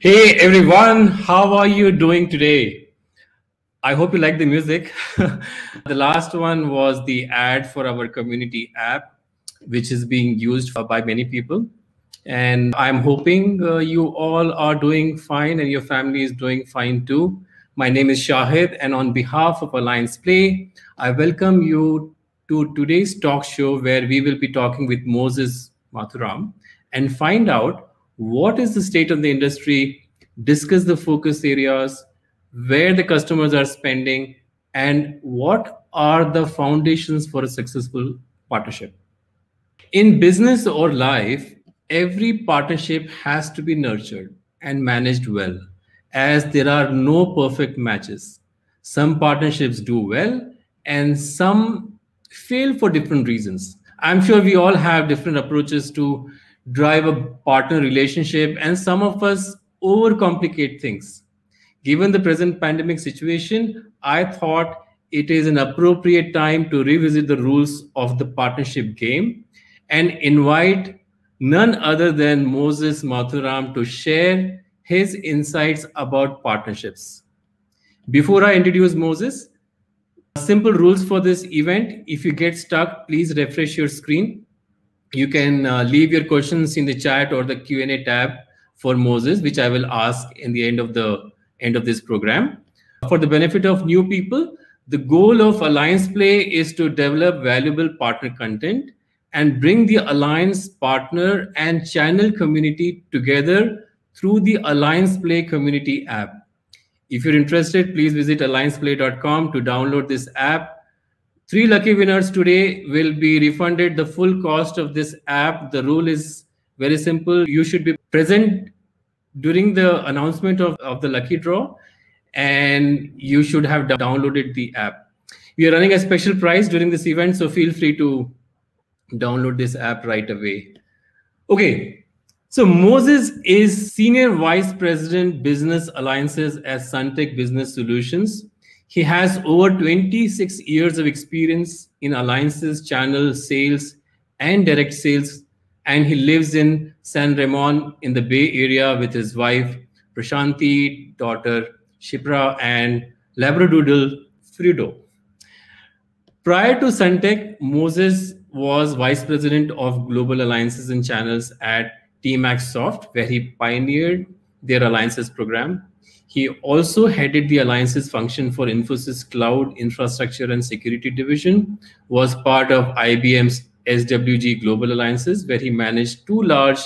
Hey everyone, how are you doing today? I hope you like the music. The last one was the ad for our community app, which is being used by many people. And I'm hoping you all are doing fine and your family is doing fine too. My name is Shahid, and on behalf of Alliance Play, I welcome you to today's talk show where we will be talking with Moses Mathuram and find out what is the state of the industry, discuss the focus areas, where the customers are spending, and what are the foundations for a successful partnership. In business or life, every partnership has to be nurtured and managed well, as there are no perfect matches. Some partnerships do well, and some fail for different reasons. I'm sure we all have different approaches to drive a partner relationship, and some of us overcomplicate things. Given the present pandemic situation, I thought it is an appropriate time to revisit the rules of the partnership game and invite none other than Moses Mathuram to share his insights about partnerships. Before I introduce Moses, simple rules for this event. If you get stuck, please refresh your screen. You can leave your questions in the chat or the Q&A tab for Moses, which I will ask in the end of this program. For the benefit of new people, the goal of Alliance Play is to develop valuable partner content and bring the Alliance partner and channel community together through the Alliance Play community app. If you're interested, please visit allianceplay.com to download this app. 3 lucky winners today will be refunded the full cost of this app. The rule is very simple. You should be present during the announcement of the lucky draw, and you should have downloaded the app. We are running a special prize during this event, so feel free to download this app right away. Okay, so Moses is Senior Vice President Business Alliances at Suntech Business Solutions. He has over 26 years of experience in alliances, channel sales, and direct sales, and he lives in San Ramon in the Bay Area with his wife, Prashanti, daughter, Shipra, and Labradoodle, Frido. Prior to Suntech, Moses was Vice President of Global Alliances and Channels at TMAX Soft, where he pioneered their alliances program. He also headed the alliances function for Infosys Cloud Infrastructure and Security Division, was part of IBM's SWG Global Alliances, where he managed 2 large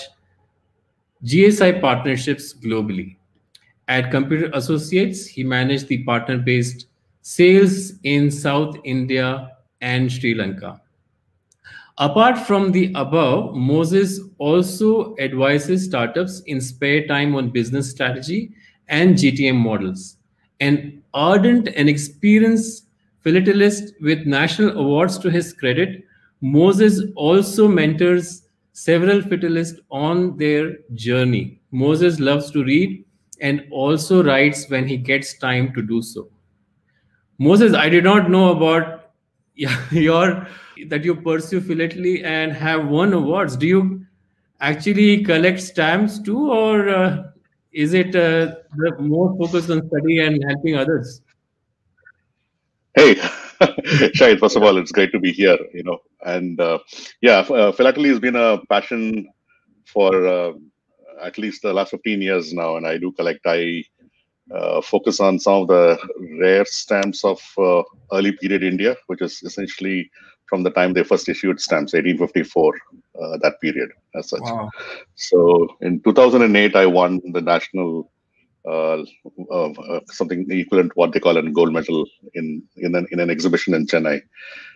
GSI partnerships globally. At Computer Associates, he managed the partner-based sales in South India and Sri Lanka. Apart from the above, Moses also advises startups in spare time on business strategy and GTM models. An ardent and experienced philatelist with national awards to his credit, Moses also mentors several philatelists on their journey. Moses loves to read and also writes when he gets time to do so. Moses, I did not know about your that you pursue philately and have won awards. Do you actually collect stamps too, or is it more focused on study and helping others? Hey, Shahid, first of all, it's great to be here, and philately has been a passion for at least the last 15 years now, and I do collect. I focus on some of the rare stamps of early period India, which is essentially from the time they first issued stamps, 1854, that period as such. Wow. So in 2008, I won the national something equivalent to what they call a gold medal in an exhibition in Chennai.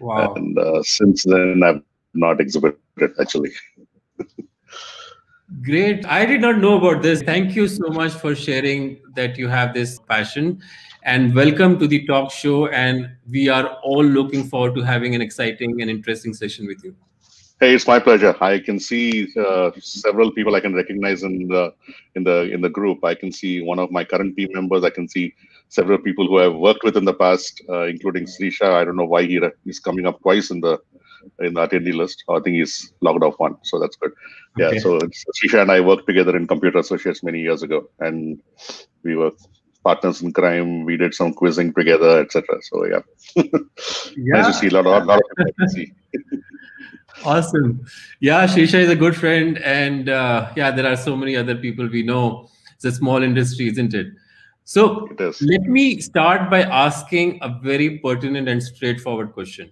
Wow. And since then, I've not exhibited actually. Great. I did not know about this. Thank you so much for sharing that you have this passion, and welcome to the talk show. And we are all looking forward to having an exciting and interesting session with you. Hey, it's my pleasure. I can see several people I can recognize in the group. I can see one of my current team members. I can see several people who I've worked with in the past, including Srisha. I don't know why he's coming up twice in the in the attendee list. I think he's logged off one, so that's good. Yeah, Okay. so Srisha and I worked together in Computer Associates many years ago, and we were partners in crime. We did some quizzing together, etc. So yeah, nice to Yeah. see a lot of people I can see. Awesome. Yeah, Shisha is a good friend. And yeah, there are so many other people we know. It's a small industry, isn't it? So It is. let me start by asking a very pertinent and straightforward question.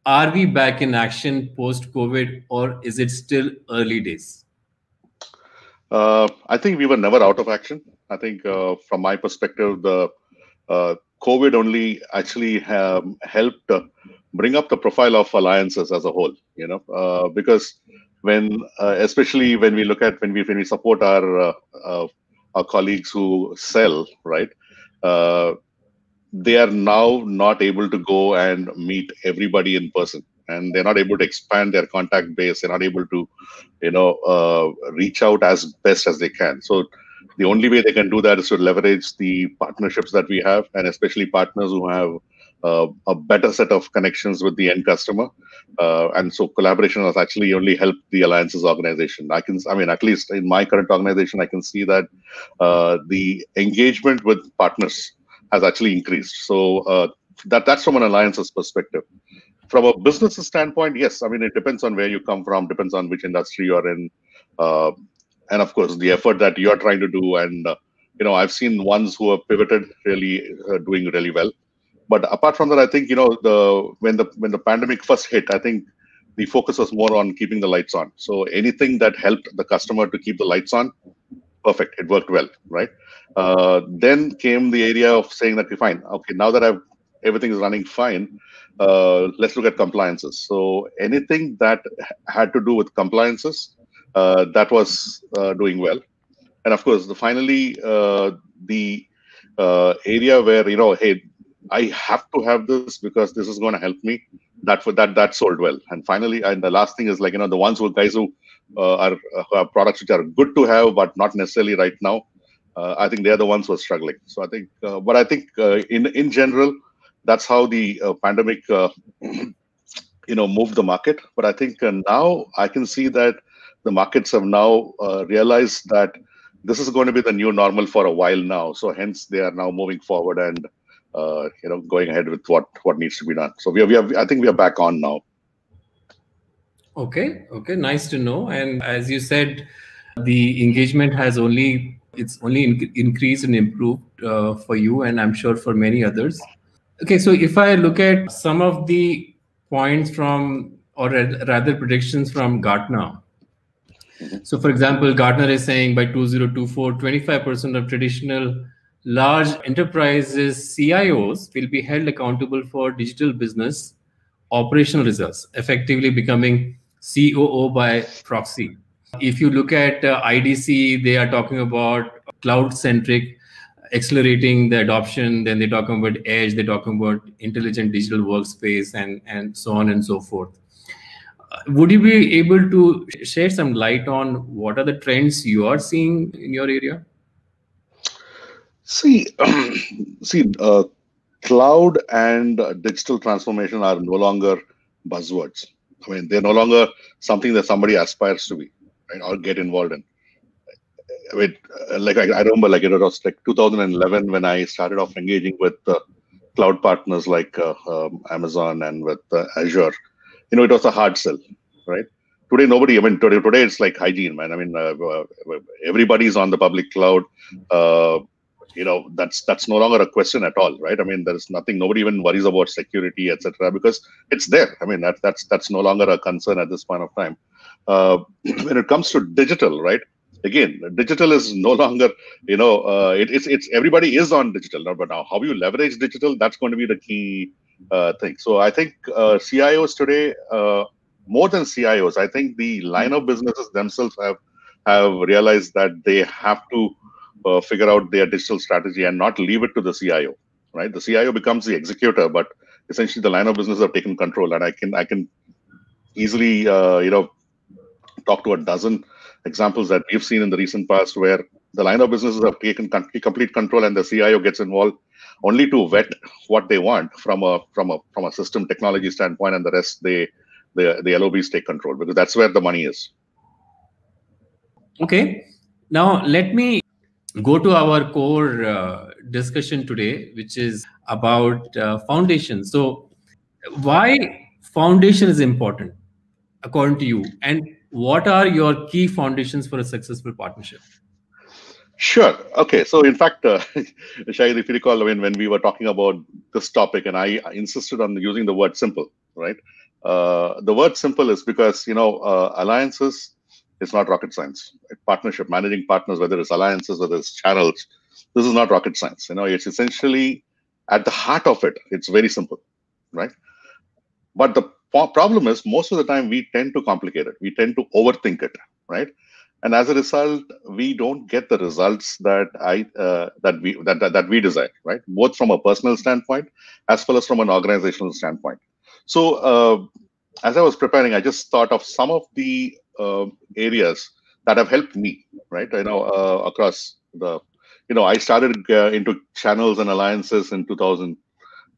Are we back in action post COVID, or is it still early days? I think we were never out of action. I think, from my perspective, the COVID only actually helped bring up the profile of alliances as a whole. Because especially when we look at when we support our colleagues who sell, right? Uh, they are now not able to go and meet everybody in person, and they're not able to expand their contact base. They're not able to reach out as best as they can. So the only way they can do that is to leverage the partnerships that we have, and especially partners who have a better set of connections with the end customer. And so collaboration has actually only helped the alliances organization. I mean, at least in my current organization, I can see that the engagement with partners has actually increased. So that's from an alliances perspective. From a business standpoint, yes, I mean, it depends on where you come from, depends on which industry you're in, uh, and of course the effort that you're trying to do. And I've seen ones who have pivoted really doing really well. But apart from that, I think when the pandemic first hit, I think the focus was more on keeping the lights on. So anything that helped the customer to keep the lights on, perfect, it worked well, right? Then came the area of saying that, fine, okay, now that everything is running fine, let's look at compliances. So anything that had to do with compliances, that was doing well. And of course, finally, the area where, hey, I have to have this because this is going to help me. That sold well. And finally, and the last thing is, like, the ones who who have products which are good to have but not necessarily right now. I think they're the ones who are struggling. So I think, but I think in general, that's how the pandemic moved the market. But I think now I can see that the markets have now realized that this is going to be the new normal for a while now. So hence they are now moving forward and going ahead with what needs to be done. So I think we are back on now. Okay, nice to know. And as you said, the engagement has only increased and improved for you, and I'm sure for many others. Okay, so if I look at some of the points from, or rather predictions from Gartner. So, for example, Gartner is saying by 2024, 25% of traditional large enterprises CIOs will be held accountable for digital business operational results, effectively becoming COO by proxy. If you look at IDC, they are talking about cloud-centric, accelerating the adoption. Then they're talking about edge, they're talking about intelligent digital workspace, and so on and so forth. Would you be able to shed some light on what are the trends you are seeing in your area? See, cloud and digital transformation are no longer buzzwords. I mean, they're no longer something that somebody aspires to be, right, or get involved in. I mean, like I remember, like it was like 2011 when I started off engaging with cloud partners like Amazon and with Azure. It was a hard sell, right? Today, nobody. I mean, today it's like hygiene, man. I mean, everybody's on the public cloud. That's no longer a question at all, right? I mean, there's nothing. Nobody even worries about security, etc., because it's there. I mean, that's no longer a concern at this point of time. When it comes to digital, right? Again, digital is no longer, it's everybody is on digital now, but now how you leverage digital, that's going to be the key thing. So I think CIOs today, more than CIOs, I think the line of businesses themselves have realized that they have to figure out their digital strategy and not leave it to the CIO, right? The CIO becomes the executor, but essentially the line of business have taken control. And I can easily, talk to a dozen examples that we've seen in the recent past where the line of businesses have taken complete control and the CIO gets involved only to vet what they want from a system technology standpoint, and the rest they the LOBs take control, because that's where the money is. Okay. Now, let me go to our core discussion today, which is about foundation. So, why foundation is important according to you, and what are your key foundations for a successful partnership? Sure. Okay. So, in fact, Shahid, if you recall, when we were talking about this topic, and I insisted on using the word simple, right? The word simple is because, alliances is not rocket science. Right? Partnership, managing partners, whether it's alliances, whether it's channels, this is not rocket science. It's essentially at the heart of it, it's very simple, right? But the problem is, most of the time we tend to complicate it. We tend to overthink it, right? And as a result, we don't get the results that we desire, right? Both from a personal standpoint as well as from an organizational standpoint. So, as I was preparing, I just thought of some of the areas that have helped me, right? Across the, I started into channels and alliances in 2000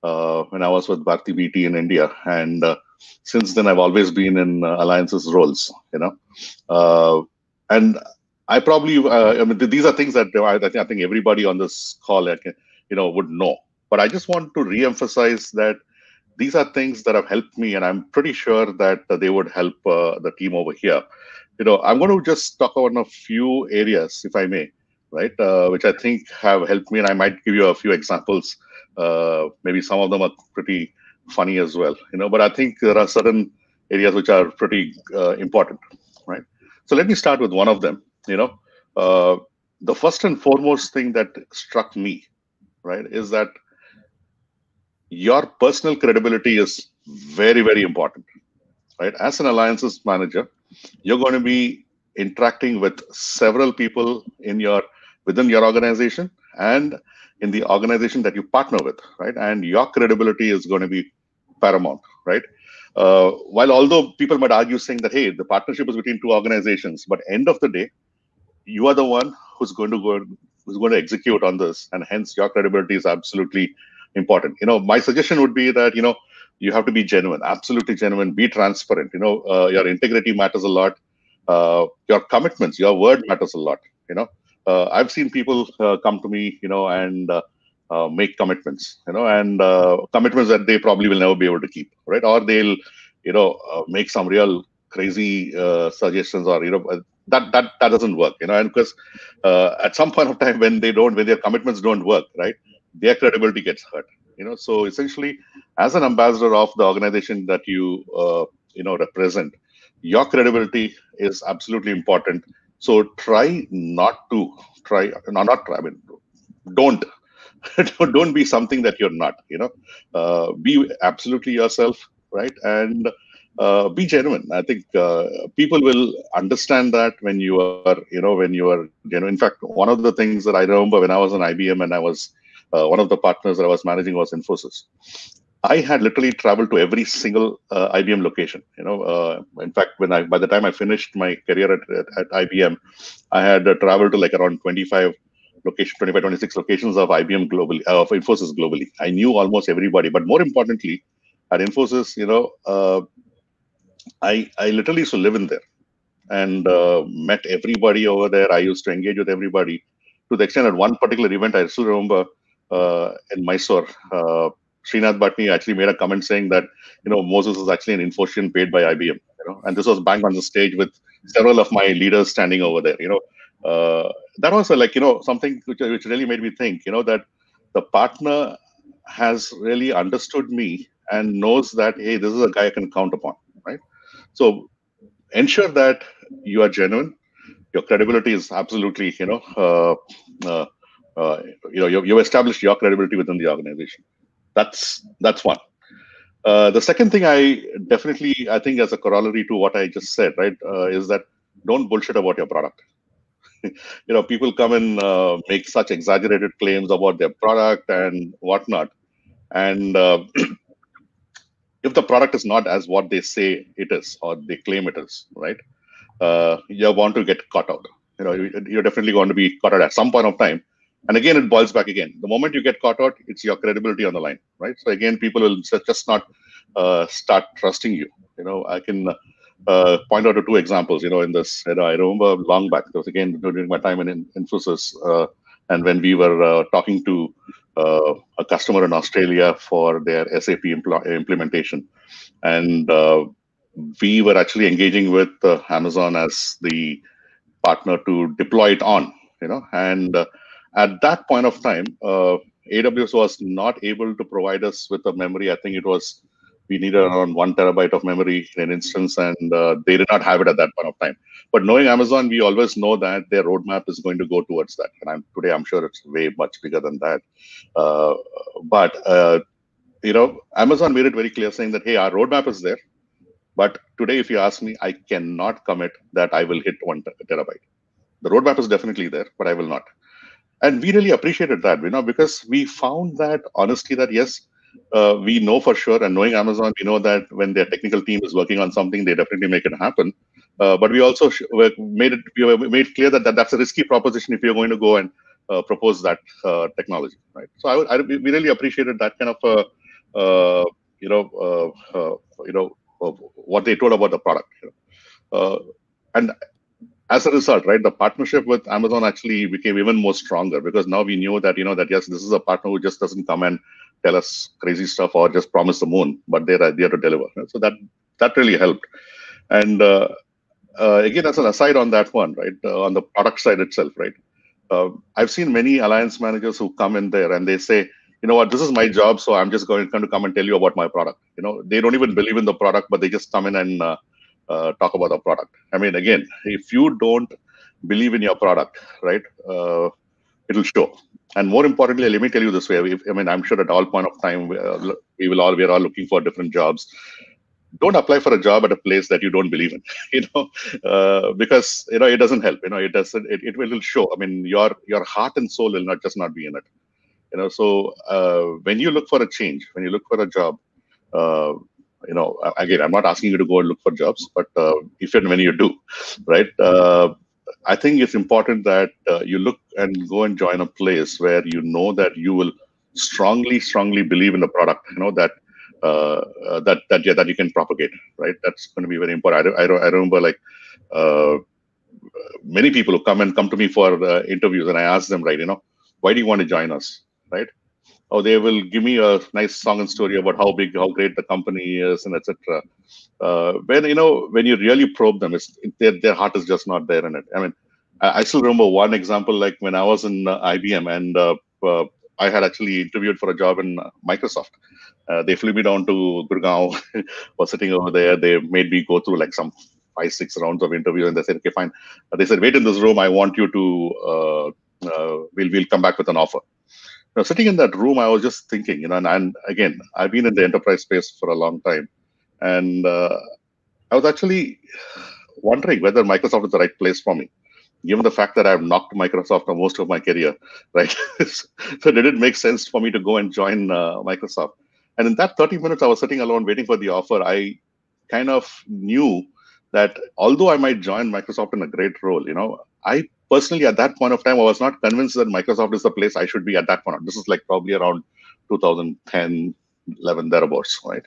when I was with Bharti BT in India, and since then I've always been in alliances roles, and I probably, these are things that I think everybody on this call, would know. But I just want to re-emphasize that these are things that have helped me, and I'm pretty sure that they would help the team over here. I'm going to just talk about a few areas, if I may, right, which I think have helped me, and I might give you a few examples. Maybe some of them are pretty funny as well, but I think there are certain areas which are pretty important, right? So let me start with one of them. The first and foremost thing that struck me, right, is that your personal credibility is very, very important, right? As an alliances manager, you're going to be interacting with several people within your organization and in the organization that you partner with, right? And your credibility is going to be paramount, right? While although people might argue saying that, hey, the partnership is between two organizations, but end of the day, you are the one who's going to execute on this, and hence your credibility is absolutely important. My suggestion would be that you have to be genuine, absolutely genuine, be transparent. Your integrity matters a lot. Your commitments, your word matters a lot. I've seen people come to me, and make commitments, and commitments that they probably will never be able to keep, right? Or they'll, make some real crazy suggestions, or that doesn't work, and because at some point of time when their commitments don't work, right, their credibility gets hurt. So essentially, as an ambassador of the organization that you represent, your credibility is absolutely important. So try not to try, not try. I mean, don't don't be something that you're not. Be absolutely yourself, right? And be genuine. I think people will understand that when you are genuine. In fact, one of the things that I remember when I was on IBM and I was one of the partners that I was managing was Infosys. I had literally traveled to every single IBM location. In fact, by the time I finished my career at IBM, I had traveled to like around 25, 26 locations of IBM globally, of Infosys globally. I knew almost everybody, but more importantly, at Infosys, I literally used to live in there and met everybody over there. I used to engage with everybody to the extent that one particular event I still remember in Mysore. Srinath Bhatni actually made a comment saying that Moses is actually an Infosys paid by IBM. And this was bang on the stage with several of my leaders standing over there. That was something which really made me think. That the partner has really understood me and knows that, hey, this is a guy I can count upon, right? So ensure that you are genuine. Your credibility is absolutely, you've established your credibility within the organization. That's one. The second thing I think as a corollary to what I just said, right, is that don't bullshit about your product. People come and make such exaggerated claims about their product and whatnot. And if the product is not as what they say it is or they claim it is, right, you're bound to get caught out. You're definitely going to be caught out at some point of time. And again, it boils back again. The moment you get caught out, it's your credibility on the line, right? So again, people will just not start trusting you. I can point out to two examples. In this, I remember long back. It was again during my time in Infosys, and when we were talking to a customer in Australia for their SAP implementation, and we were actually engaging with Amazon as the partner to deploy it on. And at that point of time, AWS was not able to provide us with a memory. I think it was we needed around 1 terabyte of memory in an instance, and they did not have it at that point of time. But knowing Amazon, we always know that their roadmap is going to go towards that. And today, I'm sure it's way much bigger than that. But Amazon made it very clear, saying that, hey, our roadmap is there. But today, if you ask me, I cannot commit that I will hit 1 terabyte. The roadmap is definitely there, but I will not. And we really appreciated that, because we found that honesty that, yes, we know for sure, and knowing Amazon, we know that when their technical team is working on something, they definitely make it happen. But we also made clear that that's a risky proposition if you're going to go and propose that technology, right? So we really appreciated that kind of what they told about the product. And as a result, right, the partnership with Amazon actually became even more stronger, because now we knew that, that, yes, this is a partner who just doesn't come and tell us crazy stuff or just promise the moon, but they're there to deliver. So that really helped. And again, as an aside on that one, right, on the product side itself, right, I've seen many alliance managers who come in there and they say, you know what, this is my job, so I'm just going to come and tell you about my product. They don't even believe in the product, but they just come in and talk about the product. I mean, again, if you don't believe in your product, right, it'll show. And more importantly, let me tell you this way. I'm sure at all point of time, we're all looking for different jobs. Don't apply for a job at a place that you don't believe in, because it doesn't help. It doesn't. It will show. I mean, your heart and soul will not be in it. So when you look for a change, when you look for a job, again, I'm not asking you to go and look for jobs, but if and when you do, right, I think it's important that you look and go and join a place where you know that you will strongly believe in the product, that you can propagate, right? That's going to be very important. I remember many people who come to me for interviews, and I ask them, right, why do you want to join us, right? Or they will give me a nice song and story about how great the company is, and etc. When you really probe them, their heart is just not there in it. I mean, I still remember one example, like when I was in IBM, and I had actually interviewed for a job in Microsoft. They flew me down to Gurgaon, was sitting over there. They made me go through like some 5-6 rounds of interview, and they said, okay, fine. They said, wait in this room. I want you to, we'll come back with an offer. Now, sitting in that room, I was just thinking, and again, I've been in the enterprise space for a long time, and I was actually wondering whether Microsoft is the right place for me, given the fact that I've knocked Microsoft for most of my career, right? So did it make sense for me to go and join Microsoft? And in that 30 minutes, I was sitting alone waiting for the offer. I kind of knew that although I might join Microsoft in a great role, I personally, at that point of time, I was not convinced that Microsoft is the place I should be at that point. This is like probably around 2010, 11, thereabouts, right?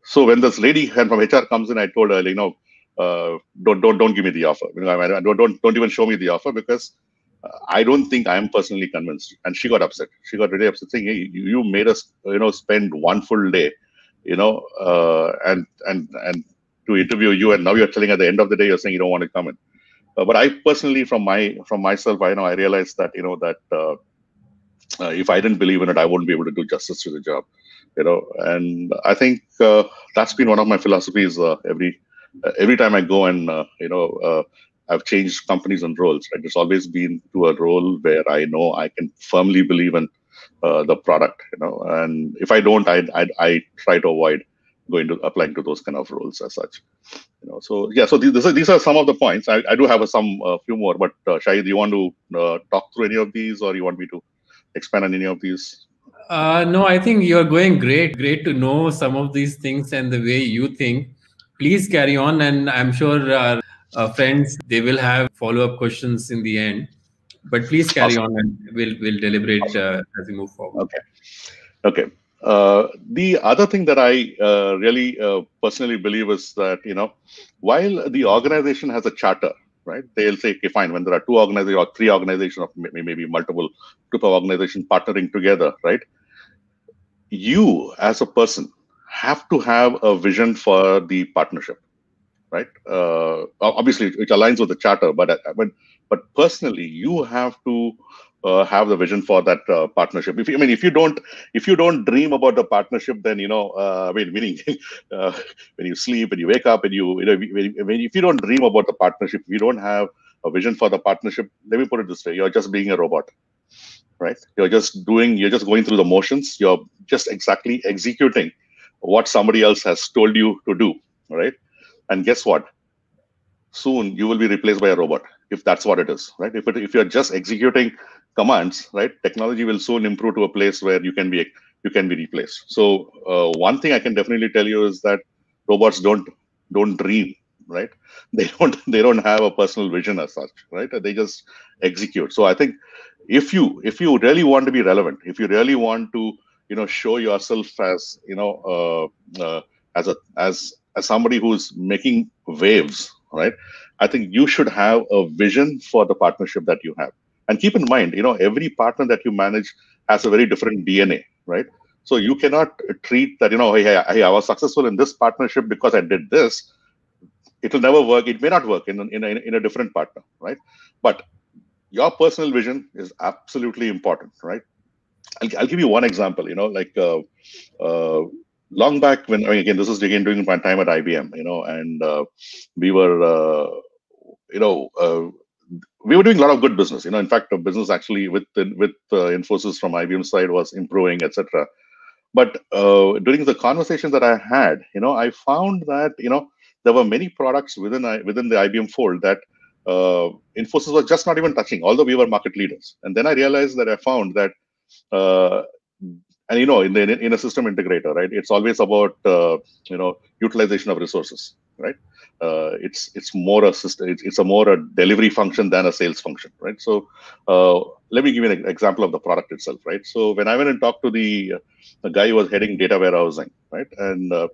So when this lady from HR comes in, I told her, don't give me the offer. Don't even show me the offer, because I don't think I am personally convinced. And she got upset. She got really upset, saying, hey, you made us, spend one full day, and to interview you, and now you're telling at the end of the day, you're saying you don't want to come in. But I personally, from myself, I realized that if I didn't believe in it, I wouldn't be able to do justice to the job. And I think that's been one of my philosophies. Every time I go and I've changed companies and roles. Right? It's always been to a role where I know I can firmly believe in the product. And if I don't, I try to avoid applying to those kind of roles as such. So yeah, so these are some of the points. I do have a few more, but Shahid, do you want to talk through any of these, or you want me to expand on any of these? No, I think you're going great. Great to know some of these things and the way you think. Please carry on, and I'm sure our friends, they will have follow-up questions in the end. But please carry Awesome. on, and we'll deliberate Awesome. as we move forward. Okay. The other thing that I really personally believe is that, while the organization has a charter, right? They'll say, okay, fine, when there are two organizations or three organizations, or maybe multiple group of organizations partnering together, right? You as a person have to have a vision for the partnership, right? Obviously, it aligns with the charter, but personally, you have to have the vision for that partnership. If you don't dream about the partnership, then meaning when you sleep and you wake up and if you don't dream about the partnership, if you don't have a vision for the partnership, let me put it this way: you're just being a robot, right? You're just going through the motions. You're just exactly executing what somebody else has told you to do, right? And guess what? Soon you will be replaced by a robot, if that's what it is, right? If you're just executing commands, right, technology will soon improve to a place where you can be replaced. So one thing I can definitely tell you is that robots don't dream, right? They don't have a personal vision as such, right? They just execute. So I think if you really want to be relevant, if you really want to show yourself as as somebody who's making waves, right? I think you should have a vision for the partnership that you have. And keep in mind, every partner that you manage has a very different DNA, right? So you cannot treat that, hey, I was successful in this partnership because I did this. It will never work. It may not work in a different partner, right? But your personal vision is absolutely important, right? I'll give you one example, uh, long back when, again, this is again during my time at IBM, and we were, you know, uh, we were doing a lot of good business. In fact, the business actually with Infosys from IBM side was improving, etc. But during the conversation that I had, I found that there were many products within the IBM fold that Infosys was just not even touching, although we were market leaders. And then I realized that I found that uh, and in a system integrator, right, it's always about utilization of resources, right? It's more a system, it's a more a delivery function than a sales function, right? So let me give you an example of the product itself, right? So when I went and talked to the guy who was heading data warehousing, right, and I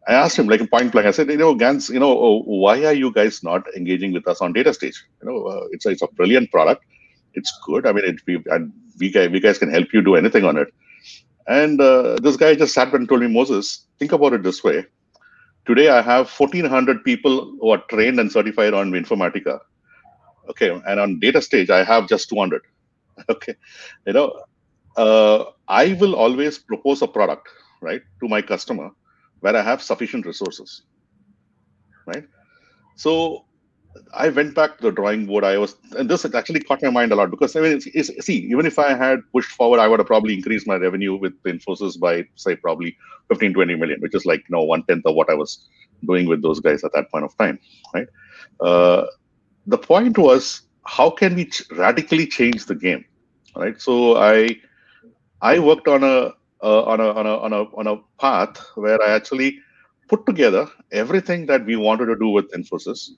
asked him, like, in point blank, I said, Gans, why are you guys not engaging with us on data stage? It's a brilliant product. It's good. I mean, we guys can help you do anything on it. And this guy just sat and told me, Moses, think about it this way. Today, I have 1,400 people who are trained and certified on Informatica. Okay, and on data stage, I have just 200. Okay, you know, I will always propose a product, right, to my customer where I have sufficient resources, right? So I went back to the drawing board. And this actually caught my mind a lot because, I mean, see, even if I had pushed forward, I would have probably increased my revenue with Infosys by, say, probably 15, 20 million, which is like, 1/10 of what I was doing with those guys at that point of time, right? Uh, the point was, how can we radically change the game, right? So I worked on a path where I actually put together everything that we wanted to do with Infosys.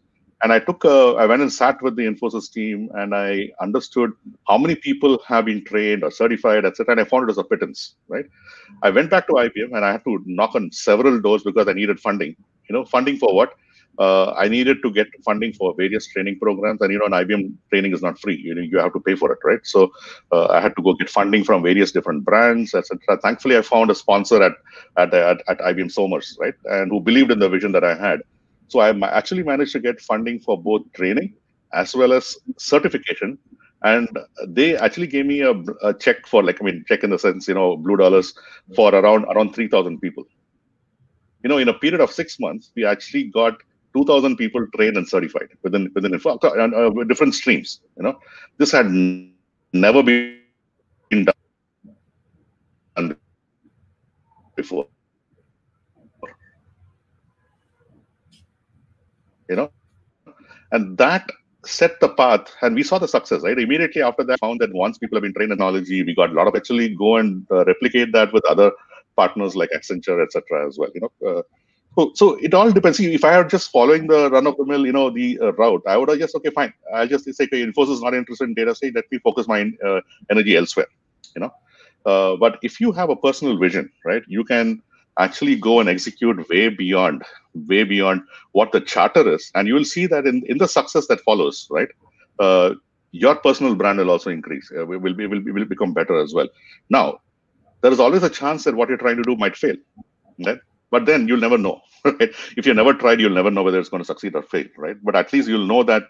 And I went and sat with the Infosys team, and I understood how many people have been trained or certified, etc. And I found it as a pittance, right? I went back to IBM and I had to knock on several doors because I needed funding. Funding for what? I needed to get funding for various training programs, and an IBM training is not free. You have to pay for it, right? So I had to go get funding from various different brands, etc. Thankfully, I found a sponsor at IBM Somers, right, and who believed in the vision that I had. So I actually managed to get funding for both training as well as certification. And they actually gave me a check for, check in the sense, blue dollars, for around 3,000 people. In a period of 6 months, we actually got 2,000 people trained and certified within different streams. This had never been done before. And that set the path, and we saw the success, right? Immediately after that, found that once people have been trained in technology, we got a lot of actually go and replicate that with other partners like Accenture, etc. as well. So it all depends. See, if I were just following the run-of-the-mill, the route, I would have just, okay, fine. I'll just say, okay, Infosys is not interested in data stage. Let me focus my energy elsewhere. But if you have a personal vision, right, you can actually go and execute way beyond what the charter is, and you will see that in the success that follows, right, uh, your personal brand will also increase. Will become better as well. Now, there is always a chance that what you're trying to do might fail, right? But then you'll never know, right? If you never tried, you'll never know whether it's going to succeed or fail, right? But at least you'll know that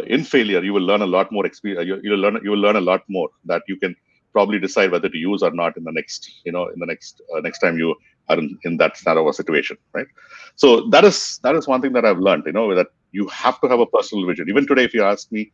in failure, you will learn a lot more experience. You will learn a lot more that you can probably decide whether to use or not in the next, next time you are in that sort of a situation, right? So that is one thing that I've learned, that you have to have a personal vision. Even today, if you ask me,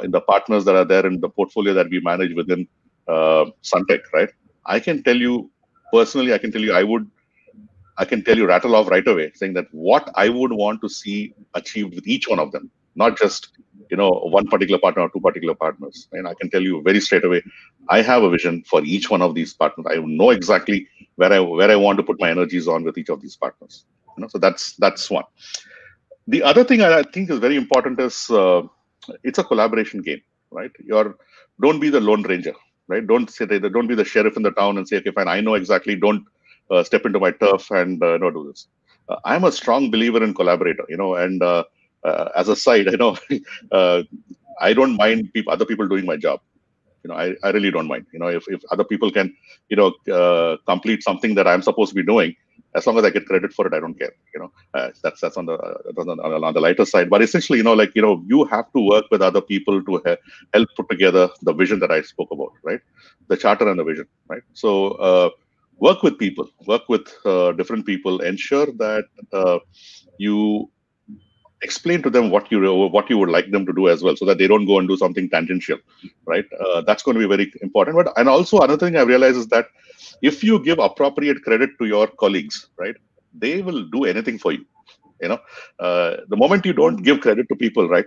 in the partners that are there in the portfolio that we manage within Suntech, right? I can tell you personally, I can tell you rattle off right away, saying that what I would want to see achieved with each one of them, not just one particular partner or two particular partners. And I can tell you very straight away, I have a vision for each one of these partners. I know exactly where I want to put my energies on with each of these partners. So that's one. The other thing I think is very important is it's a collaboration game, right? Don't be the lone ranger, right? Don't be the sheriff in the town and say, okay, fine, I know exactly. Don't step into my turf and not do this. I'm a strong believer in collaborator, and as a side, uh, I don't mind other people doing my job. I really don't mind. If other people can, complete something that I'm supposed to be doing, as long as I get credit for it, I don't care. That's on the lighter side. But essentially, you have to work with other people to help put together the vision that I spoke about, right? The charter and the vision, right? So work with people, work with different people, ensure that you explain to them what you would like them to do as well, so that they don't go and do something tangential, right? That's going to be very important. And also another thing I realize is that if you give appropriate credit to your colleagues, right, they will do anything for you. The moment you don't give credit to people, right,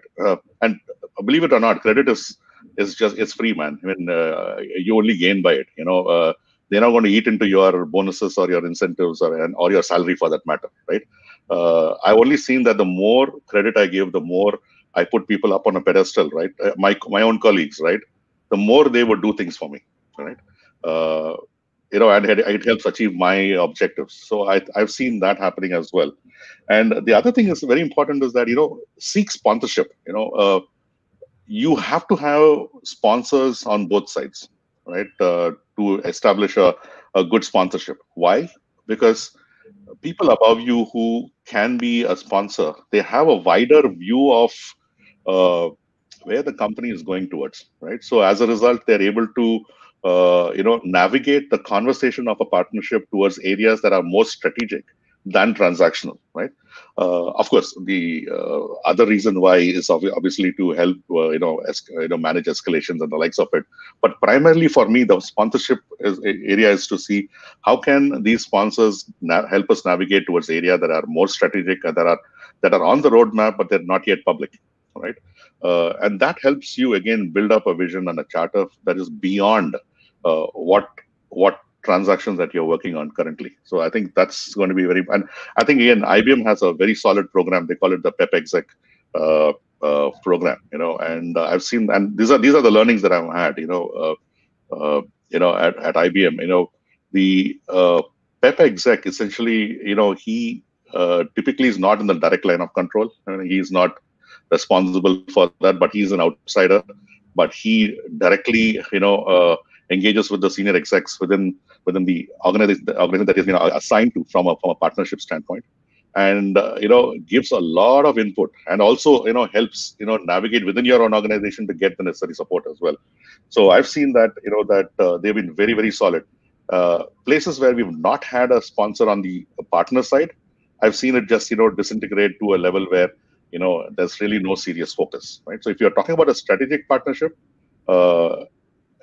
and believe it or not, credit is just, it's free, man. I mean, you only gain by it. They're not going to eat into your bonuses or your incentives or your salary for that matter, right? I've only seen that the more credit I give, the more I put people up on a pedestal, right? My own colleagues, right? The more they would do things for me, right? And it helps achieve my objectives. So I've seen that happening as well. And the other thing is very important is that, seek sponsorship. You have to have sponsors on both sides, right? To establish a good sponsorship. Why? Because people above you who can be a sponsor, they have a wider view of uh, where the company is going towards, right? So as a result, they're able to navigate the conversation of a partnership towards areas that are more strategic than transactional, right? Of course, the other reason why is obviously to help manage escalations and the likes of it. But primarily for me, the sponsorship area is to see how can these sponsors help us navigate towards areas that are more strategic and that are on the roadmap, but they're not yet public, right? And that helps you again build up a vision and a charter that is beyond what transactions that you're working on currently. So I think that's going to be and I think again IBM has a very solid program. They call it the PEP Exec program. And I've seen, and these are the learnings that I've had. At IBM. The PEP Exec essentially, he typically is not in the direct line of control. He's not responsible for that, but he's an outsider. But he directly, engages with the senior execs within the organization that he's been assigned to from a partnership standpoint, and gives a lot of input, and also helps navigate within your own organization to get the necessary support as well. So I've seen that they've been very, very solid. Places where we've not had a sponsor on the partner side, I've seen it just disintegrate to a level where there's really no serious focus, right? So if you're talking about a strategic partnership,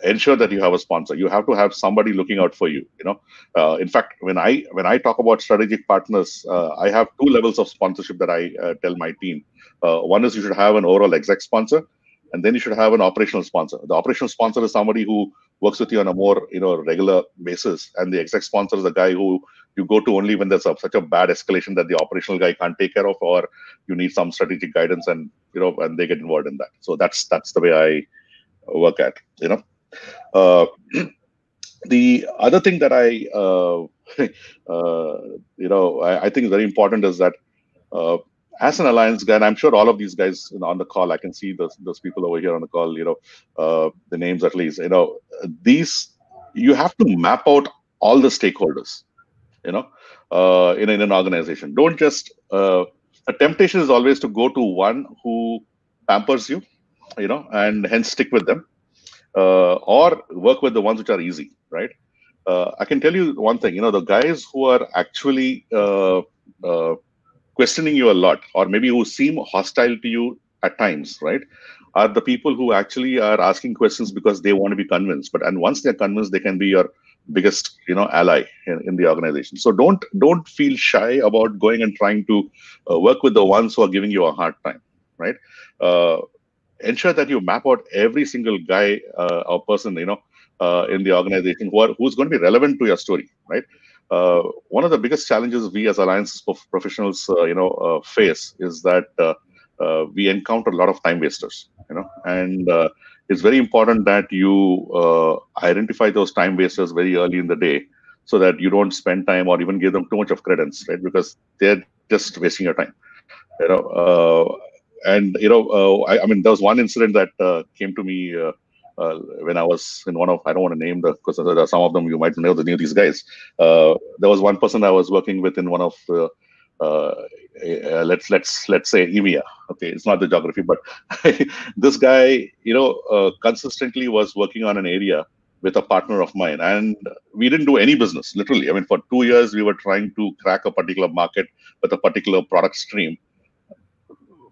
ensure that you have a sponsor. You have to have somebody looking out for you. In fact, when I talk about strategic partners, I have two levels of sponsorship that I tell my team. One is you should have an overall exec sponsor, and then you should have an operational sponsor. The operational sponsor is somebody who works with you on a more regular basis, and the exec sponsor is the guy who you go to only when there's such a bad escalation that the operational guy can't take care of, or you need some strategic guidance, and and they get involved in that. So that's the way I work at. Uh, The other thing that I think is very important is that uh, as an alliance guy, and I'm sure all of these guys on the call, I can see those people over here on the call, the names at least, these, you have to map out all the stakeholders, you know, in an organization. Don't just, a temptation is always to go to one who pampers you, and hence stick with them, or work with the ones which are easy, right? I can tell you one thing, the guys who are actually uh, questioning you a lot, or maybe who seem hostile to you at times, right, are the people who actually are asking questions because they want to be convinced. And once they're convinced, they can be your biggest, ally in the organization. So don't feel shy about going and trying to work with the ones who are giving you a hard time, right? Uh, Ensure that you map out every single guy or person, in the organization who's going to be relevant to your story, right? One of the biggest challenges we as alliances professionals, face is that we encounter a lot of time wasters, and it's very important that you identify those time wasters very early in the day, so that you don't spend time or even give them too much of credence, right? Because they're just wasting your time, you know. And I mean, there was one incident that came to me when I was in one of, I don't want to name the, because there are some of them you might know these guys. There was one person I was working with in one of uh, let's say EMEA. Okay, it's not the geography, but this guy, consistently was working on an area with a partner of mine, and we didn't do any business. Literally, I mean, for 2 years we were trying to crack a particular market with a particular product stream.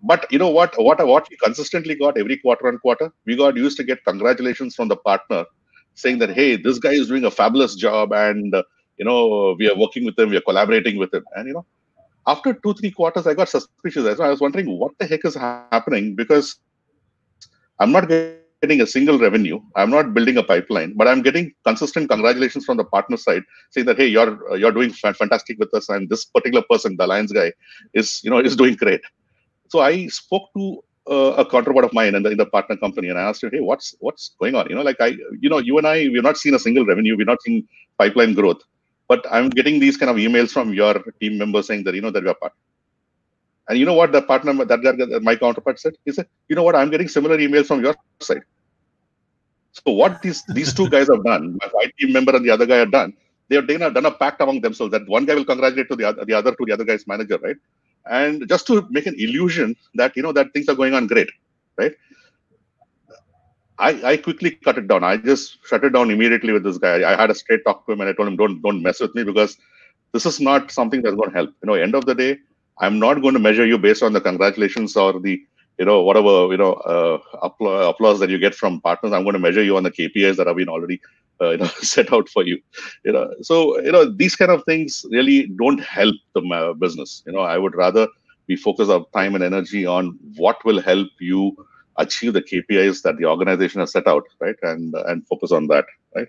But you know what we consistently got every quarter on quarter, we got used to get congratulations from the partner saying that, hey, this guy is doing a fabulous job, and we are working with him, we are collaborating with him. And after 2-3 quarters, I got suspicious. So I was wondering what the heck is happening, because I'm not getting a single revenue, I'm not building a pipeline, but I'm getting consistent congratulations from the partner side, saying that, hey, you're doing fantastic with us, and this particular person, the alliance guy, is doing great. So I spoke to a counterpart of mine in the partner company, and I asked him, "Hey, what's going on? You and I, we've not seen a single revenue, we've not seen pipeline growth, but I'm getting these kind of emails from your team members saying that that we are part." And you know what the partner, my counterpart said? He said, "You know what? I'm getting similar emails from your side." So what these two guys have done, my team member and the other guy have done, they have done a pact among themselves that one guy will congratulate to the other to the other guy's manager, right? And just to make an illusion that that things are going on great, right? I quickly cut it down. I just shut it down immediately with this guy. I had a straight talk to him, and I told him, don't mess with me, because this is not something that's going to help. End of the day, I'm not going to measure you based on the congratulations or the whatever applause that you get from partners. I'm going to measure you on the KPIs that have been already set out for you. So these kind of things really don't help the business. I would rather we focus our time and energy on what will help you achieve the KPIs that the organization has set out, right? And focus on that, right?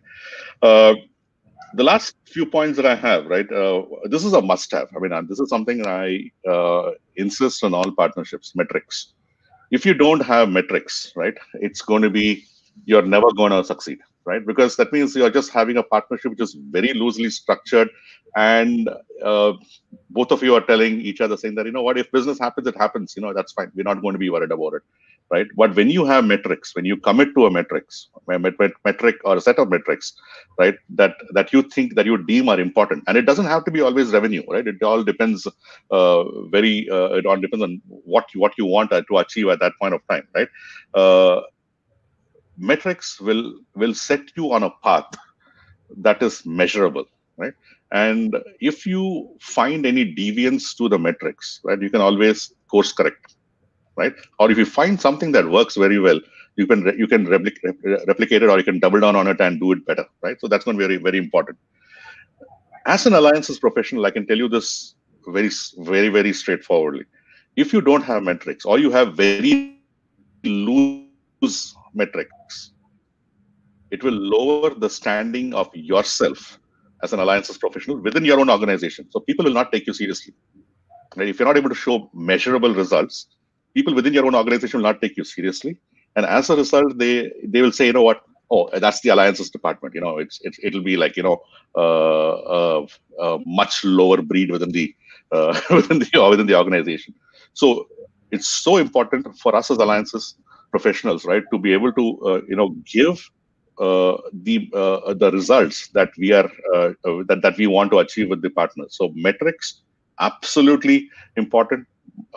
The last few points that I have, right? This is a must-have. I mean, this is something I insist on all partnerships: metrics. If you don't have metrics, right, it's going to be, you're never going to succeed, right? Because that means you're just having a partnership which is very loosely structured, and both of you are telling each other, saying that, what, if business happens, it happens. That's fine. We're not going to be worried about it, right? But when you have metrics, when you commit to a metric or a set of metrics, right, that you think, that you deem are important, and it doesn't have to be always revenue, right? It all depends. It all depends on what you want to achieve at that point of time, right? Metrics will set you on a path that is measurable, right? And if you find any deviance to the metrics, right, you can always course correct, right? Or if you find something that works very well, you can replicate it, or you can double down on it and do it better, right? So that's going to be very, very important. As an alliances professional, I can tell you this very, very, very straightforwardly. If you don't have metrics, or you have very loose metrics, it will lower the standing of yourself as an alliances professional within your own organization. So people will not take you seriously. Right? If you're not able to show measurable results, people within your own organization will not take you seriously. And as a result, they will say, you know what? oh, that's the alliances department. It'll be like much lower breed within the within the organization. So it's so important for us as alliances professionals, right, to be able to give the results that we are that we want to achieve with the partners. So metrics, absolutely important.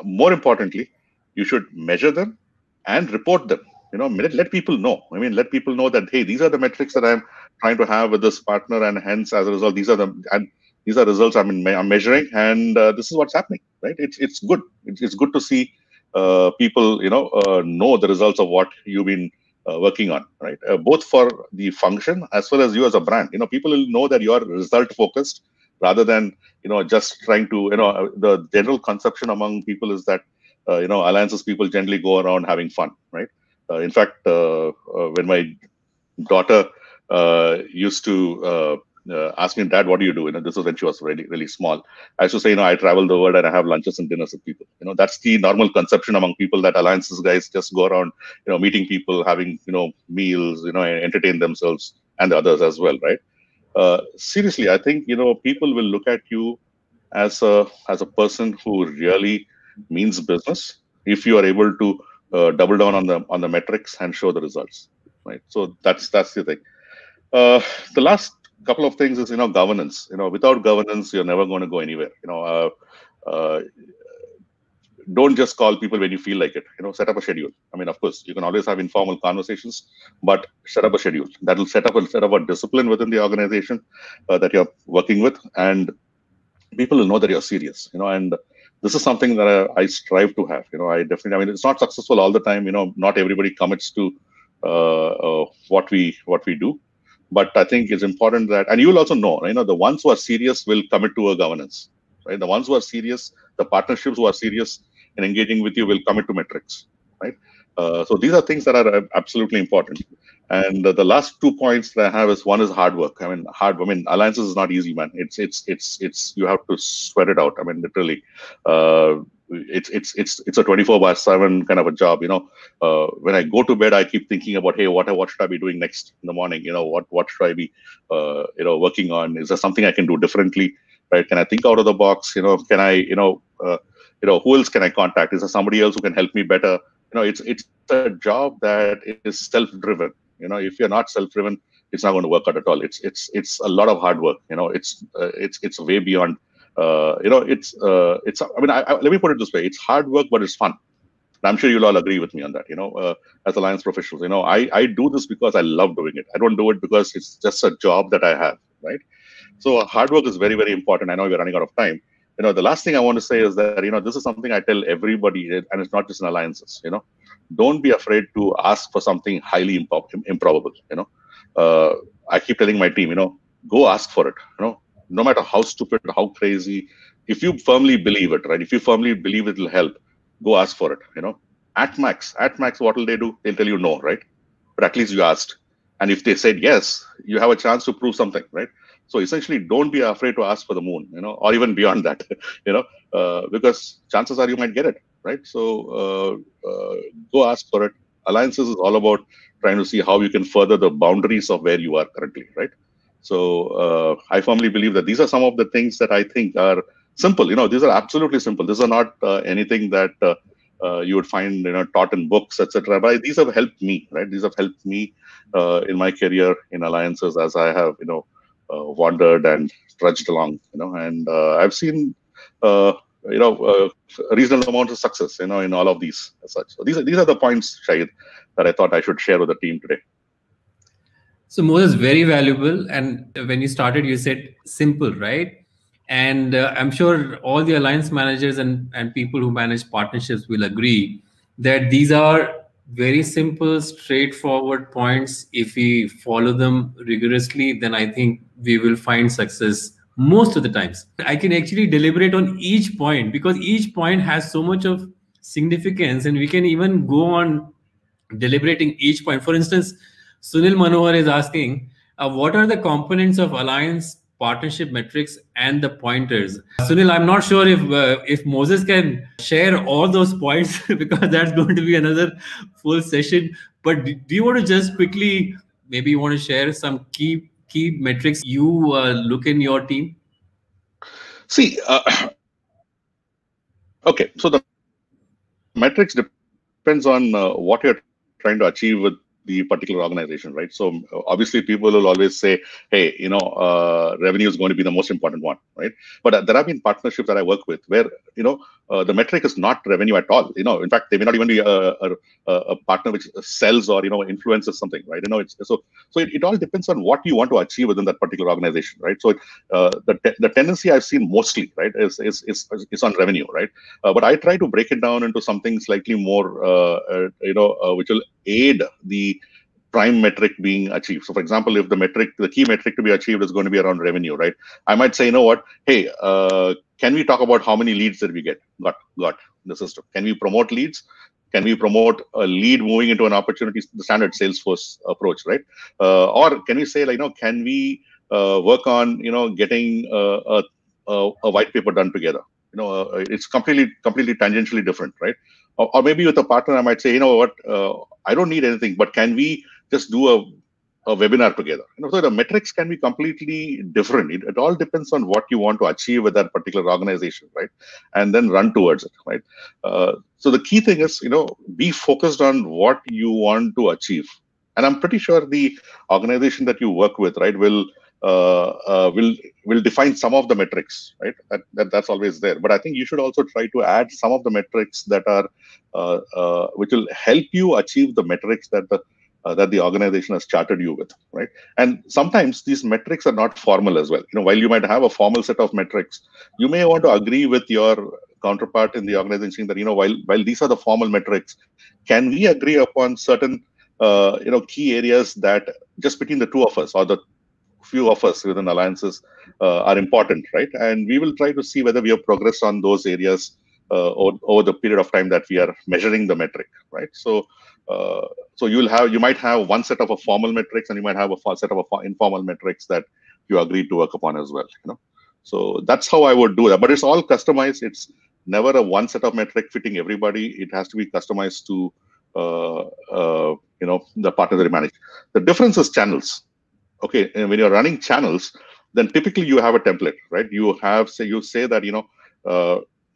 More importantly, you should measure them and report them. Let people know. I mean, let people know that, hey, these are the metrics that I'm trying to have with this partner, and hence, as a result, these are results I'm measuring, and this is what's happening, right? It's good. It's good to see people, know the results of what you've been working on, right? Both for the function as well as you as a brand. People will know that you're result focused rather than just trying to. The general conception among people is that alliances people generally go around having fun, right? In fact, when my daughter used to ask me, Dad, what do you do? This was when she was really, really small. I used to say, I travel the world and I have lunches and dinners with people. That's the normal conception among people, that alliances guys just go around, meeting people, having, meals, entertain themselves and the others as well, right? Seriously, I think, people will look at you as a person who really means business if you are able to double down on the metrics and show the results, right? So that's the thing. The last couple of things is governance. Without governance, you're never going to go anywhere. Don't just call people when you feel like it. Set up a schedule. I mean, of course, you can always have informal conversations, but set up a schedule that will set up a discipline within the organization that you're working with, and people will know that you're serious. And this is something that I strive to have. I definitely. I mean, it's not successful all the time. Not everybody commits to what we do, but I think it's important that, and you will also know, the ones who are serious will commit to a governance, right? The ones who are serious, the partnerships who are serious in engaging with you will commit to metrics, right? So these are things that are absolutely important. And the last 2 points that I have is, one is hard work. I mean, alliances is not easy, man. It's you have to sweat it out. I mean, literally, it's a 24/7 kind of a job. When I go to bed, I keep thinking about, hey, what should I be doing next in the morning? What should I be working on? Is there something I can do differently? Right? Can I think out of the box? Can I who else can I contact? Is there somebody else who can help me better? It's a job that is self-driven. If you're not self-driven, it's not going to work out at all. It's a lot of hard work. It's way beyond. It's. I mean, let me put it this way: it's hard work, but it's fun. And I'm sure you'll all agree with me on that. As alliance professionals, I do this because I love doing it. I don't do it because it's just a job that I have, right? So hard work is very, very important. I know we're running out of time. The last thing I want to say is that, this is something I tell everybody, and it's not just in alliances. Don't be afraid to ask for something highly improbable. I keep telling my team, go ask for it. No matter how stupid, how crazy, if you firmly believe it, right? If you firmly believe it will help, go ask for it. At max, what will they do? They'll tell you no, right? But at least you asked. And if they said yes, you have a chance to prove something, right? So essentially, don't be afraid to ask for the moon, or even beyond that, because chances are you might get it, right? So go ask for it. Alliances is all about trying to see how you can further the boundaries of where you are currently, right? So I firmly believe that these are some of the things that I think are simple. These are absolutely simple. These are not anything that you would find, taught in books, etc. But these have helped me, right? These have helped me in my career in alliances as I have, wandered and trudged along, and I've seen, a reasonable amount of success, in all of these as such. So these are the points, Shahid, that I thought I should share with the team today. So Moses, very valuable. And when you started, you said simple, right? And I'm sure all the alliance managers and people who manage partnerships will agree that these are very simple, straightforward points. If we follow them rigorously, then I think we will find success most of the times. I can actually deliberate on each point because each point has so much of significance, and we can even go on deliberating each point. For instance, Sunil Manohar is asking, what are the components of alliance partnership metrics and the pointers? Sunil, I'm not sure if Moses can share all those points because that's going to be another full session. But do you want to just quickly maybe you want to share some key metrics you look in your team. See, okay, so the metrics depends on what you're trying to achieve with the particular organization, right? So obviously, people will always say, "Hey, revenue is going to be the most important one," right? But there have been partnerships that I work with where the metric is not revenue at all. In fact, they may not even be a partner which sells or influences something, right? So it all depends on what you want to achieve within that particular organization, right? So the tendency I've seen mostly, right, is on revenue, right? But I try to break it down into something slightly more, which will aid the prime metric being achieved. So, for example, if the key metric to be achieved is going to be around revenue, right? I might say, you know what? Hey, can we talk about how many leads that we got in the system? Can we promote leads? Can we promote a lead moving into an opportunity, the standard Salesforce approach, right? Or can we say, like, can we work on, getting a white paper done together? It's completely tangentially different, right? Or maybe with a partner, I might say, you know what, I don't need anything, but can we just do a webinar together? So the metrics can be completely different. It all depends on what you want to achieve with that particular organization, right? And then run towards it, right? So the key thing is, be focused on what you want to achieve. And I'm pretty sure the organization that you work with, right, will define some of the metrics, right? That's always there. But I think you should also try to add some of the metrics that are which will help you achieve the metrics that the organization has chartered you with, right? And sometimes these metrics are not formal as well. While you might have a formal set of metrics, you may want to agree with your counterpart in the organization that while these are the formal metrics, can we agree upon certain key areas that just between the two of us or the few of us within alliances are important, right? And we will try to see whether we have progressed on those areas over the period of time that we are measuring the metric, right? So you might have one set of a formal metrics, and you might have a set of informal metrics that you agreed to work upon as well. So that's how I would do that. But it's all customized. It's never a one set of metric fitting everybody. It has to be customized to the partner that you manage. The difference is channels. Okay, and when you're running channels, then typically you have a template, right? You say that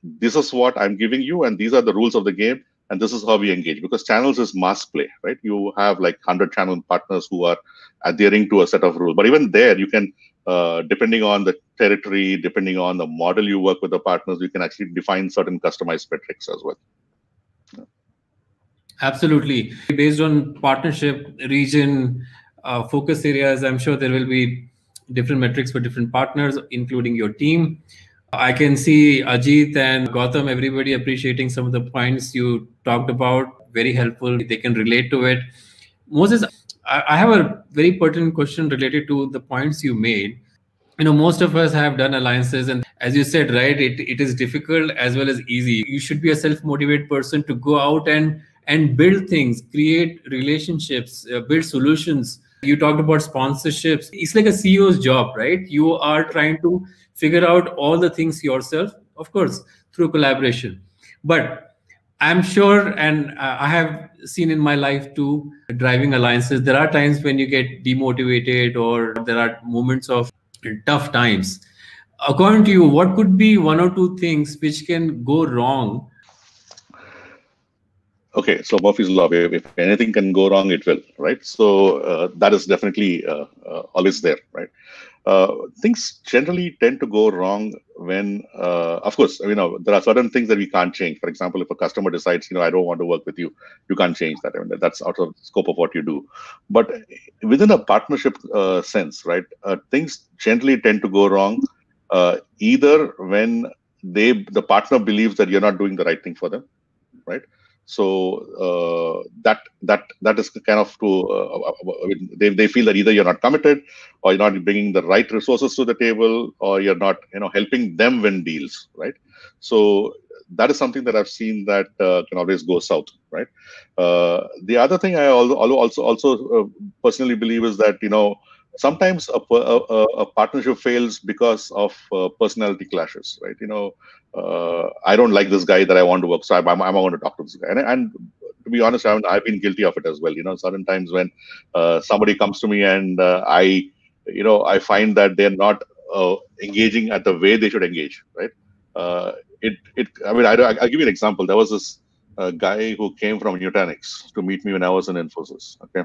this is what I'm giving you, and these are the rules of the game, and this is how we engage. Because channels is mass play, right? You have like 100 channel partners who are adhering to a set of rules. But even there, you can, depending on the territory, depending on the model you work with the partners, you can actually define certain customized metrics as well. Absolutely. Based on partnership, region, focus areas, I'm sure there will be different metrics for different partners, including your team. I can see Ajit and Gautam, everybody appreciating some of the points you talked about. Very helpful. They can relate to it. Moses, I have a very pertinent question related to the points you made. Most of us have done alliances, and as you said, right, it is difficult as well as easy. You should be a self-motivated person to go out and build things, create relationships, build solutions. You talked about sponsorships. It's like a CEO's job, right? You are trying to figure out all the things yourself, of course, through collaboration. But I'm sure, and I have seen in my life too, driving alliances, there are times when you get demotivated or there are moments of tough times. According to you, what could be one or two things which can go wrong? Okay, so Murphy's law, if anything can go wrong, it will, right? So that is definitely always there, right? Things generally tend to go wrong when, of course, there are certain things that we can't change. For example, if a customer decides, I don't want to work with you, you can't change that. That's out of the scope of what you do. But within a partnership sense, right, things generally tend to go wrong either when the partner believes that you're not doing the right thing for them, right? So that is kind of they feel that either you're not committed, or you're not bringing the right resources to the table, or you're not helping them win deals, right? So that is something that I've seen that can always go south, right? The other thing I also personally believe is that sometimes a partnership fails because of personality clashes, right? I don't like this guy that I want to work, so I'm going to talk to this guy. And to to be honest, I've been guilty of it as well. Certain times when somebody comes to me and I find that they're not engaging at the way they should engage, right? I mean, I'll give you an example. There was this guy who came from Nutanix to meet me when I was in Infosys. Okay.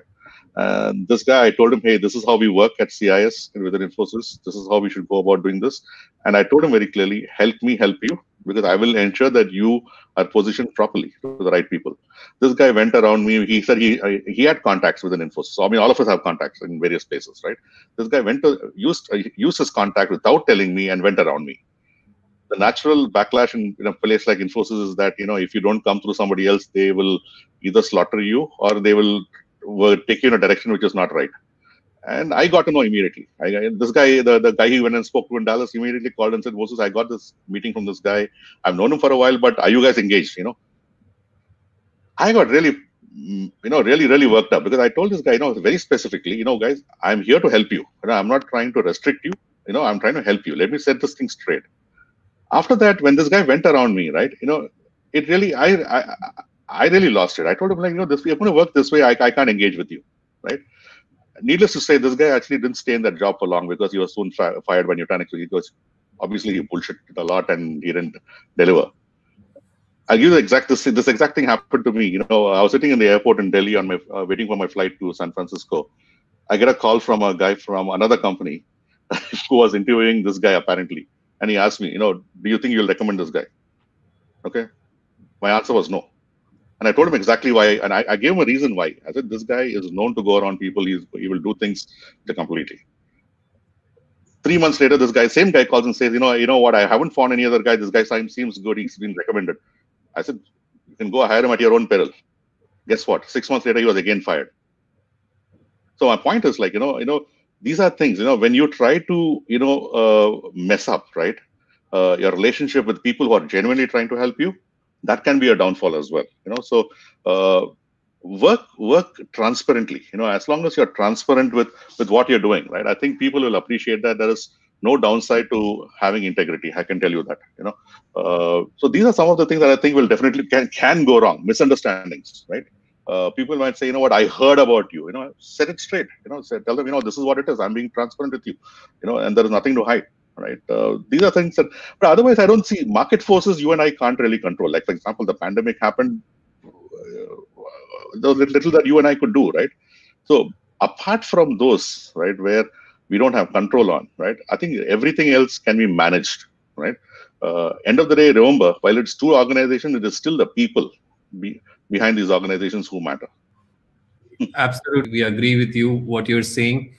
And this guy, I told him, hey, this is how we work at CIS and within Infosys. This is how we should go about doing this. And I told him very clearly, help me help you, because I will ensure that you are positioned properly to the right people. This guy went around me. He said he had contacts within Infosys. So, I mean, all of us have contacts in various places, right? This guy used his contact without telling me and went around me. The natural backlash in a place like Infosys is that, if you don't come through somebody else, they will either slaughter you or they will take you in a direction which is not right. And I got to know immediately. This guy, the guy he went and spoke to in Dallas, immediately called and said, Moses, I got this meeting from this guy. I've known him for a while, but are you guys engaged? I got really, really worked up, because I told this guy, very specifically, guys, I'm here to help you. I'm not trying to restrict you. I'm trying to help you. Let me set this thing straight. After that, when this guy went around me, right, it really, I really lost it. I told him, like, this, we're going to work this way. I can't engage with you, right? Needless to say, this guy actually didn't stay in that job for long, because he was soon fired by Nutanix. Because obviously he bullshitted a lot and he didn't deliver. I'll give you this exact thing happened to me. I was sitting in the airport in Delhi on my waiting for my flight to San Francisco. I get a call from a guy from another company who was interviewing this guy apparently, and he asked me, do you think you'll recommend this guy? Okay, my answer was no. And I told him exactly why, and I gave him a reason why. I said, this guy is known to go around people. He will do things completely. 3 months later, same guy calls and says, you know what? I haven't found any other guy. This guy seems good. He's been recommended. I said, you can go hire him at your own peril. Guess what? 6 months later, he was again fired. So my point is, like, these are things, when you try to, mess up, right, your relationship with people who are genuinely trying to help you, that can be a downfall as well. So work transparently. As long as you're transparent with what you're doing, right, I think people will appreciate that. There is no downside to having integrity. I can tell you that. So these are some of the things that I think will definitely can go wrong. Misunderstandings, right? People might say, what, I heard about you. Set it straight. Tell them, this is what it is. I'm being transparent with you. And there is nothing to hide. Right. These are things that, but otherwise, I don't see market forces you and I can't really control. Like, for example, the pandemic happened. There was little that you and I could do, right? So apart from those, right, where we don't have control on, right, I think everything else can be managed, right? End of the day, remember, while it's two organizations, it is still the people behind these organizations who matter. Absolutely, we agree with you. What you're saying,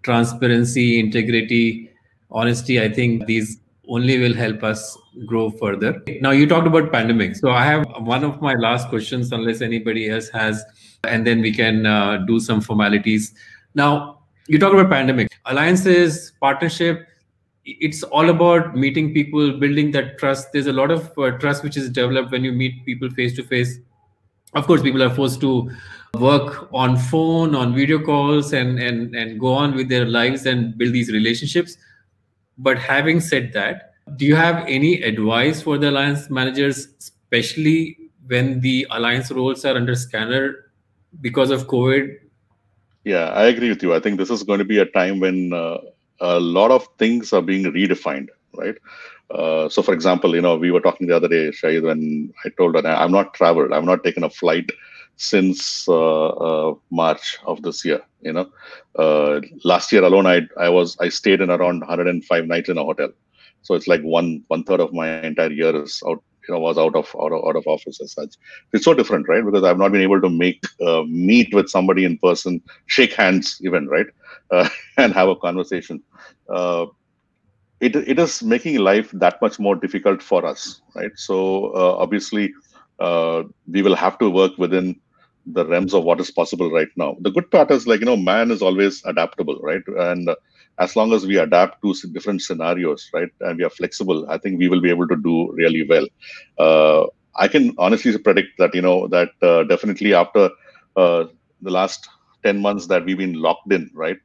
transparency, integrity, honesty, I think these only will help us grow further. Now, you talked about pandemic. So I have one of my last questions, unless anybody else has, and then we can do some formalities. Now, you talk about pandemic, alliances, partnership. It's all about meeting people, building that trust. There's a lot of trust which is developed when you meet people face to face. Of course, people are forced to work on phone, on video calls, and go on with their lives and build these relationships. But having said that, do you have any advice for the alliance managers, especially when the alliance roles are under scanner because of COVID? Yeah, I agree with you. I think this is going to be a time when a lot of things are being redefined, right? So, for example, we were talking the other day, Shahid, when I told her I'm not traveled, I've not taken a flight since March of this year. Last year alone, I stayed in around 105 nights in a hotel. So it's like one third of my entire year is out. Was out of office as such. It's so different, right? Because I've not been able to meet with somebody in person, shake hands even, right, and have a conversation. It is making life that much more difficult for us, right? So obviously, we will have to work within the realms of what is possible right now. The good part is, like, man is always adaptable, right? And as long as we adapt to different scenarios, right, and we are flexible, I think we will be able to do really well. I can honestly predict that, that definitely after the last 10 months that we've been locked in, right,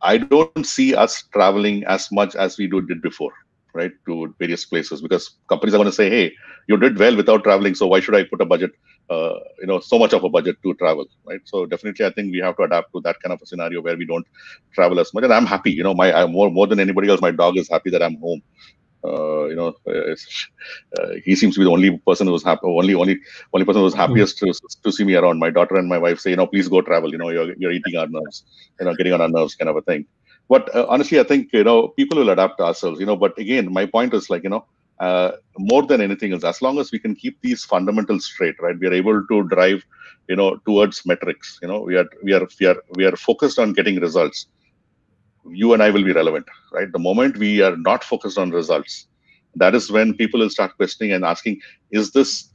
I don't see us traveling as much as we did before, right, to various places, because companies are going to say, hey, you did well without traveling, so why should I put a budget, so much of a budget to travel, right? So definitely, I think we have to adapt to that kind of a scenario where we don't travel as much. And I'm happy, I'm more than anybody else, my dog is happy that I'm home. He seems to be the only person who's happy, only person who's happiest to see me around. My daughter and my wife say, please go travel. You're eating our nerves, getting on our nerves, kind of a thing. But honestly, I think people will adapt ourselves. But again, my point is more than anything else, as long as we can keep these fundamentals straight, right, we are able to drive, towards metrics. We are focused on getting results. You and I will be relevant, right? The moment we are not focused on results, that is when people will start questioning and asking, is this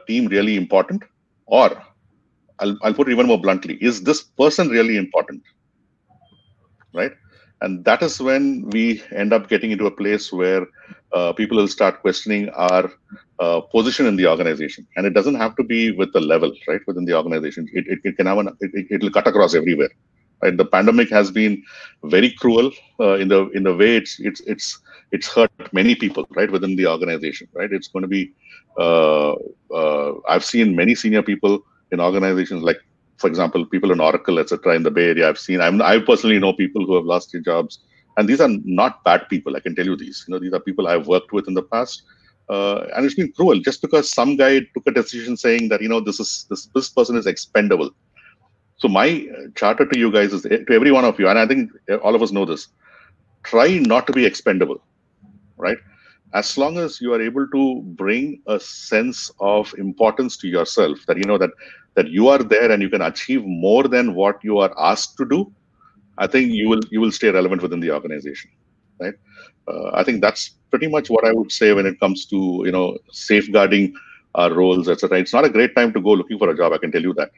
team really important? Or I'll put it even more bluntly, is this person really important, right? And that is when we end up getting into a place where people will start questioning our position in the organization. And it doesn't have to be with the level, right, within the organization. It can have it will cut across everywhere. Right? The pandemic has been very cruel in the way it's hurt many people, right, within the organization. Right? It's going to be. I've seen many senior people in organizations, like, for example, people in Oracle, etc., in the Bay Area. I personally know people who have lost their jobs, and these are not bad people. I can tell you these. These are people I've worked with in the past, and it's been cruel just because some guy took a decision saying that this person is expendable. So my charter to you guys is, to every one of you, and I think all of us know this, try not to be expendable, right? As long as you are able to bring a sense of importance to yourself, that that you are there and you can achieve more than what you are asked to do, I think you will stay relevant within the organization, right? I think that's pretty much what I would say when it comes to safeguarding our roles, etc. It's not a great time to go looking for a job. I can tell you that.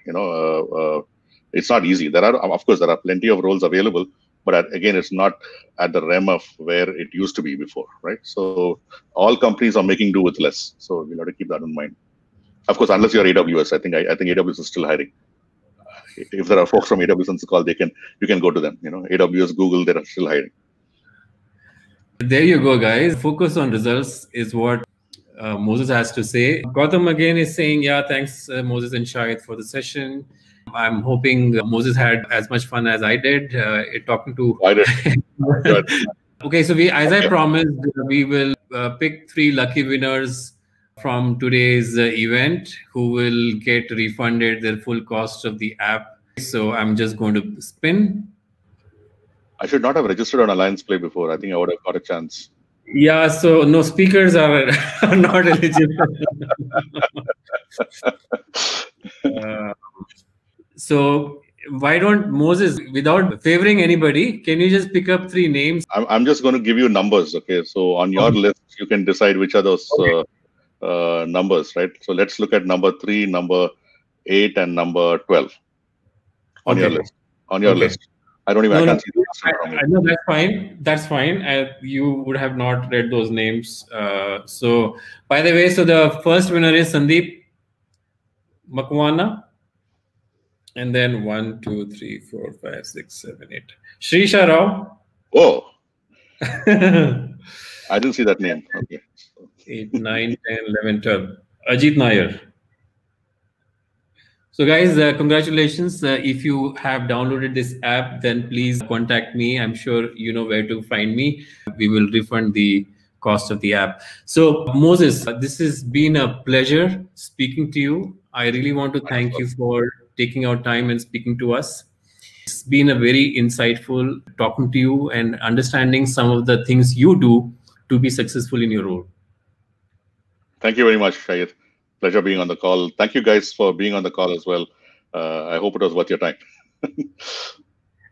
It's not easy. Of course, there are plenty of roles available, but again, it's not at the realm of where it used to be before, right? So all companies are making do with less. So we'll have to keep that in mind. Of course, unless you're AWS, I think AWS is still hiring. If there are folks from AWS on the call, you can go to them. AWS, Google, they're still hiring. There you go, guys. Focus on results is what Moses has to say. Gautam again is saying, yeah, thanks, Moses and Shahid, for the session. I'm hoping Moses had as much fun as I did talking to. I did. Okay, so as I promised, we will pick 3 lucky winners from today's event who will get refunded their full cost of the app. So I'm just going to spin. I should not have registered on Alliance Play before. I think I would have got a chance. Yeah, so no, speakers are not eligible. So why don't, Moses, without favoring anybody, can you just pick up 3 names? I'm just going to give you numbers. Okay, so on your list, you can decide which are those numbers, right? So let's look at number 3, number 8, and number 12 on your list. On your list. I don't even. I can't see the list from I know, that's fine. That's fine. You would have not read those names. So, by the way, so the first winner is Sandeep Makwana. And then 1, 2, 3, 4, 5, 6, 7, 8. Shrisha Rao. Oh. I didn't see that name. Okay. 8, 9, 10, 11, 12. Ajit Nair. So guys, congratulations. If you have downloaded this app, then please contact me. I'm sure you know where to find me. We will refund the cost of the app. So Moses, this has been a pleasure speaking to you. I really want to thank you for taking out time and speaking to us. It's been a very insightful talking to you and understanding some of the things you do to be successful in your role. Thank you very much, Shahid. Pleasure being on the call. Thank you guys for being on the call as well. I hope it was worth your time.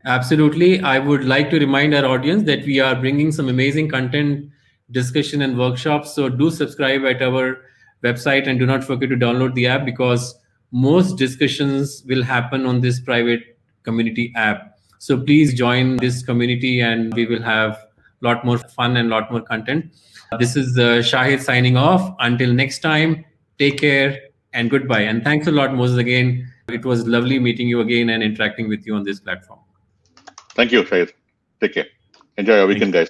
Absolutely. I would like to remind our audience that we are bringing some amazing content, discussion, and workshops. So do subscribe at our website and do not forget to download the app, because most discussions will happen on this private community app. So please join this community and we will have a lot more fun and a lot more content. This is Shahid signing off. Until next time, take care and goodbye. And thanks a lot, Moses, again. It was lovely meeting you again and interacting with you on this platform. Thank you, Shahid. Take care. Enjoy your weekend, guys.